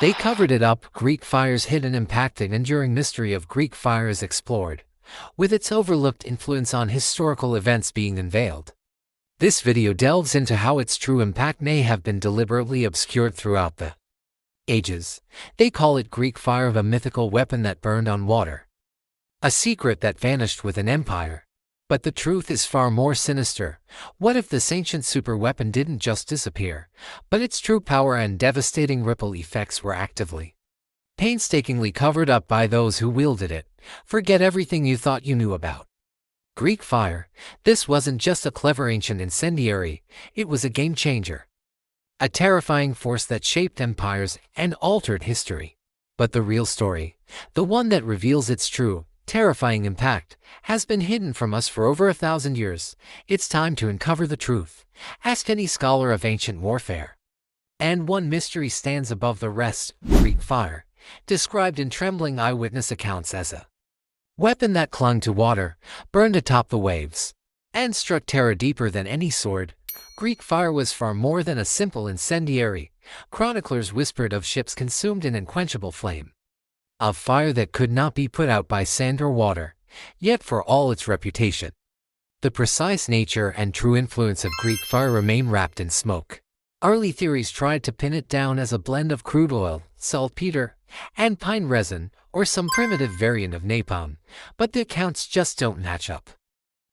They covered it up. Greek fire's hidden impact. The enduring mystery of Greek fire is explored, with its overlooked influence on historical events being unveiled. This video delves into how its true impact may have been deliberately obscured throughout the ages. They call it Greek fire, a mythical weapon that burned on water, a secret that vanished with an empire. But the truth is far more sinister. What if this ancient superweapon didn't just disappear, but its true power and devastating ripple effects were actively, painstakingly covered up by those who wielded it? Forget everything you thought you knew about Greek fire. This wasn't just a clever ancient incendiary, it was a game changer, a terrifying force that shaped empires and altered history. But the real story, the one that reveals its true, terrifying impact, has been hidden from us for over 1,000 years. It's time to uncover the truth. Ask any scholar of ancient warfare, and one mystery stands above the rest: Greek fire, described in trembling eyewitness accounts as a weapon that clung to water, burned atop the waves, and struck terror deeper than any sword. Greek fire was far more than a simple incendiary. Chroniclers whispered of ships consumed in unquenchable flame, of fire that could not be put out by sand or water. Yet for all its reputation, the precise nature and true influence of Greek fire remain wrapped in smoke. Early theories tried to pin it down as a blend of crude oil, saltpeter, and pine resin, or some primitive variant of napalm, but the accounts just don't match up.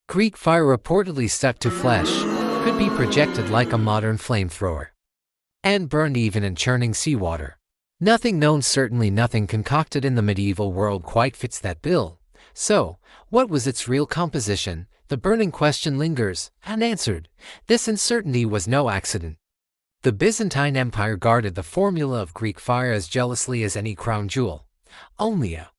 Greek fire reportedly stuck to flesh, could be projected like a modern flamethrower, and burned even in churning seawater. Nothing known, certainly nothing concocted in the medieval world, quite fits that bill. So, what was its real composition? The burning question lingers, unanswered. This uncertainty was no accident. The Byzantine Empire guarded the formula of Greek fire as jealously as any crown jewel. Only a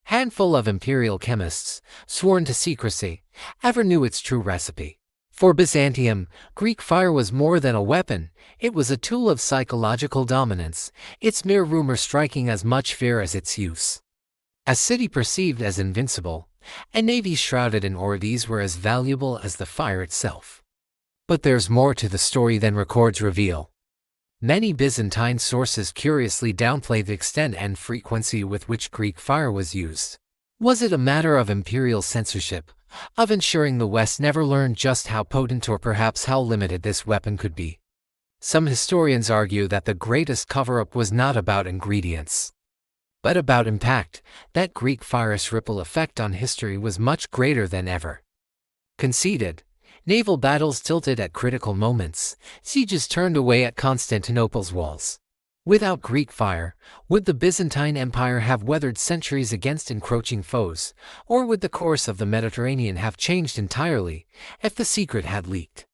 handful of imperial chemists, sworn to secrecy, ever knew its true recipe. For Byzantium, Greek fire was more than a weapon. It was a tool of psychological dominance, its mere rumor striking as much fear as its use. A city perceived as invincible, and navies shrouded in ore, these were as valuable as the fire itself. But there's more to the story than records reveal. Many Byzantine sources curiously downplay the extent and frequency with which Greek fire was used. Was it a matter of imperial censorship, of ensuring the West never learned just how potent or perhaps how limited this weapon could be? Some historians argue that the greatest cover-up was not about ingredients, but about impact. That Greek fire's ripple effect on history was much greater than ever conceded. Naval battles tilted at critical moments, sieges turned away at Constantinople's walls. Without Greek fire, would the Byzantine Empire have weathered centuries against encroaching foes, or would the course of the Mediterranean have changed entirely if the secret had leaked?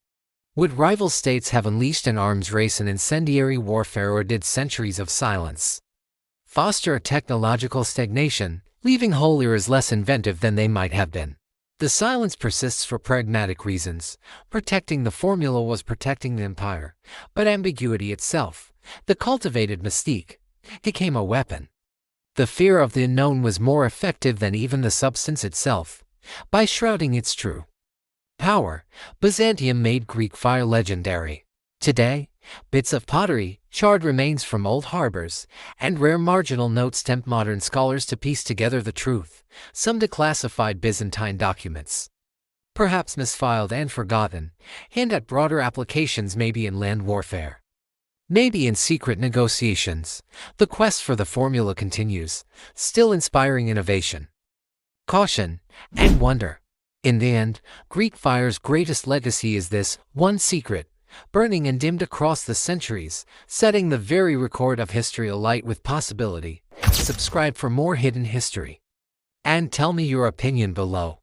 Would rival states have unleashed an arms race and incendiary warfare, or did centuries of silence foster a technological stagnation, leaving whole eras less inventive than they might have been? The silence persists for pragmatic reasons. Protecting the formula was protecting the empire, but ambiguity itself, the cultivated mystique, became a weapon. The fear of the unknown was more effective than even the substance itself. By shrouding its true power, Byzantium made Greek fire legendary. Today, bits of pottery, charred remains from old harbors, and rare marginal notes tempt modern scholars to piece together the truth. Some declassified Byzantine documents, perhaps misfiled and forgotten, hint at broader applications, maybe in land warfare, maybe in secret negotiations. The quest for the formula continues, still inspiring innovation, caution, and wonder. In the end, Greek fire's greatest legacy is this one secret, burning and dimmed across the centuries, setting the very record of history alight with possibility. Subscribe for more hidden history, and tell me your opinion below.